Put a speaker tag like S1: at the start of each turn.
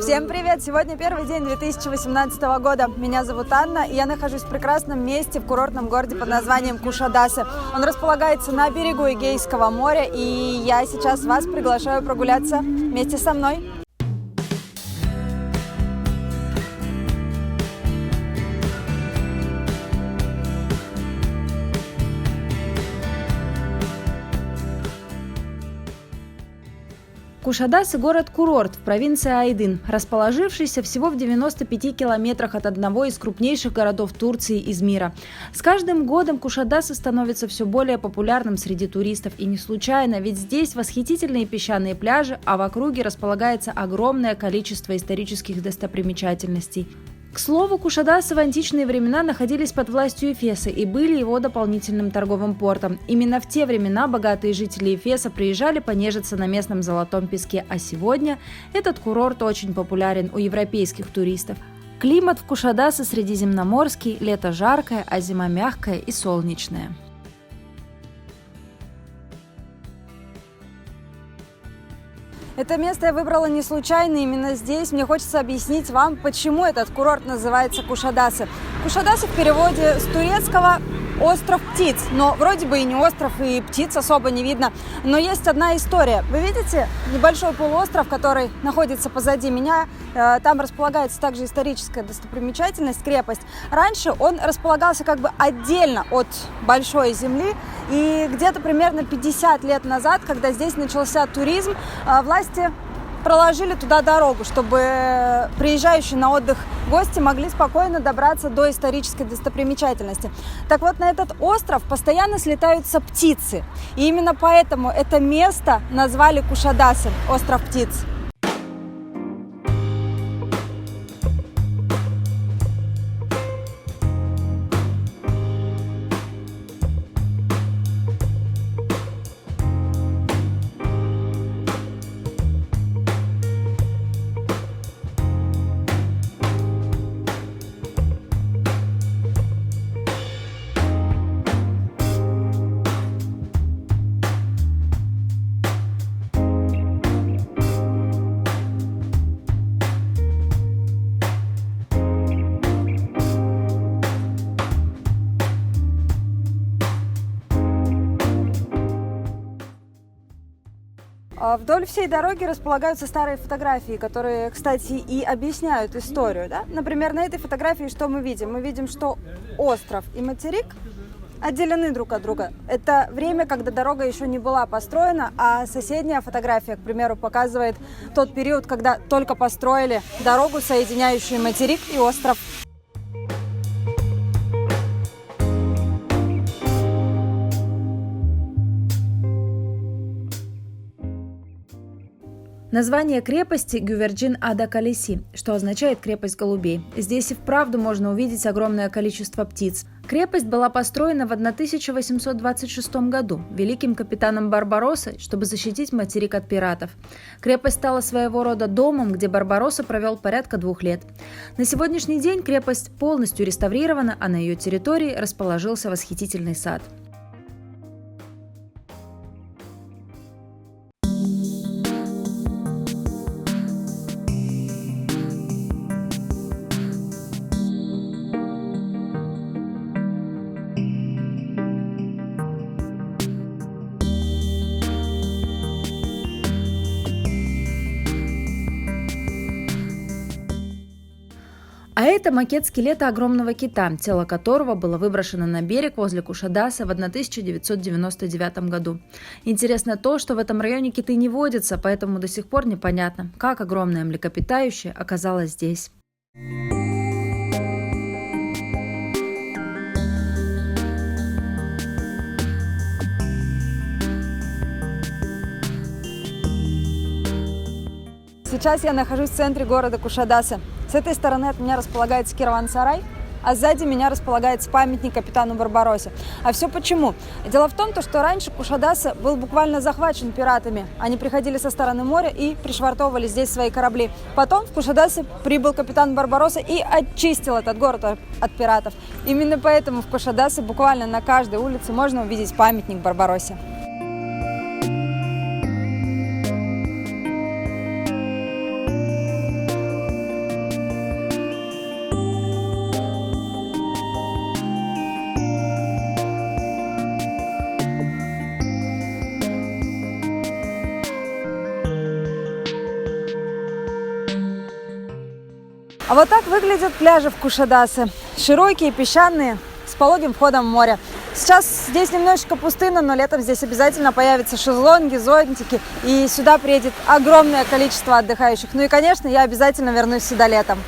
S1: Всем привет! Сегодня первый день 2018 года. Меня зовут Анна, и я нахожусь в прекрасном месте в курортном городе под названием Кушадасы. Он располагается на берегу Эгейского моря, и я сейчас вас приглашаю прогуляться вместе со мной. Кушадасы – город-курорт в провинции Айдын, расположившийся всего в 95 километрах от одного из крупнейших городов Турции – Измира. С каждым годом Кушадасы становится все более популярным среди туристов. И не случайно, ведь здесь восхитительные песчаные пляжи, а в округе располагается огромное количество исторических достопримечательностей. К слову, Кушадасы в античные времена находились под властью Эфеса и были его дополнительным торговым портом. Именно в те времена богатые жители Эфеса приезжали понежиться на местном золотом песке, а сегодня этот курорт очень популярен у европейских туристов. Климат в Кушадасы средиземноморский, лето жаркое, а зима мягкая и солнечная. Это место я выбрала не случайно, именно здесь мне хочется объяснить вам, почему этот курорт называется Кушадасы. Кушадасы в переводе с турецкого «остров птиц», но вроде бы и не остров, и птиц особо не видно. Но есть одна история. Вы видите небольшой полуостров, который находится позади меня? Там располагается также историческая достопримечательность, крепость. Раньше он располагался как бы отдельно от большой земли, и где-то примерно 50 лет назад, когда здесь начался туризм, власти проложили туда дорогу, чтобы приезжающие на отдых гости могли спокойно добраться до исторической достопримечательности. Так вот, на этот остров постоянно слетаются птицы. И именно поэтому это место назвали Кушадасы, остров птиц. Вдоль всей дороги располагаются старые фотографии, которые, кстати, и объясняют историю. Да? Например, на этой фотографии что мы видим? Мы видим, что остров и материк отделены друг от друга. Это время, когда дорога еще не была построена, а соседняя фотография, к примеру, показывает тот период, когда только построили дорогу, соединяющую материк и остров. Название крепости Гюверджин Ада Калеси, что означает «крепость голубей». Здесь и вправду можно увидеть огромное количество птиц. Крепость была построена в 1826 году великим капитаном Барбароссой, чтобы защитить материк от пиратов. Крепость стала своего рода домом, где Барбаросса провел порядка 2 лет. На сегодняшний день крепость полностью реставрирована, а на ее территории расположился восхитительный сад. А это макет скелета огромного кита, тело которого было выброшено на берег возле Кушадасы в 1999 году. Интересно то, что в этом районе киты не водятся, поэтому до сих пор непонятно, как огромное млекопитающее оказалось здесь. Сейчас я нахожусь в центре города Кушадасы. С этой стороны от меня располагается Керван-Сарай, а сзади меня располагается памятник капитану Барбароссе. А все почему? Дело в том, что раньше Кушадасы был буквально захвачен пиратами. Они приходили со стороны моря и пришвартовывали здесь свои корабли. Потом в Кушадасы прибыл капитан Барбаросса и очистил этот город от пиратов. Именно поэтому в Кушадасы буквально на каждой улице можно увидеть памятник Барбароссе. А вот так выглядят пляжи в Кушадасе. Широкие, песчаные, с пологим входом в море. Сейчас здесь немножечко пустынно, но летом здесь обязательно появятся шезлонги, зонтики. И сюда приедет огромное количество отдыхающих. Ну и, конечно, я обязательно вернусь сюда летом.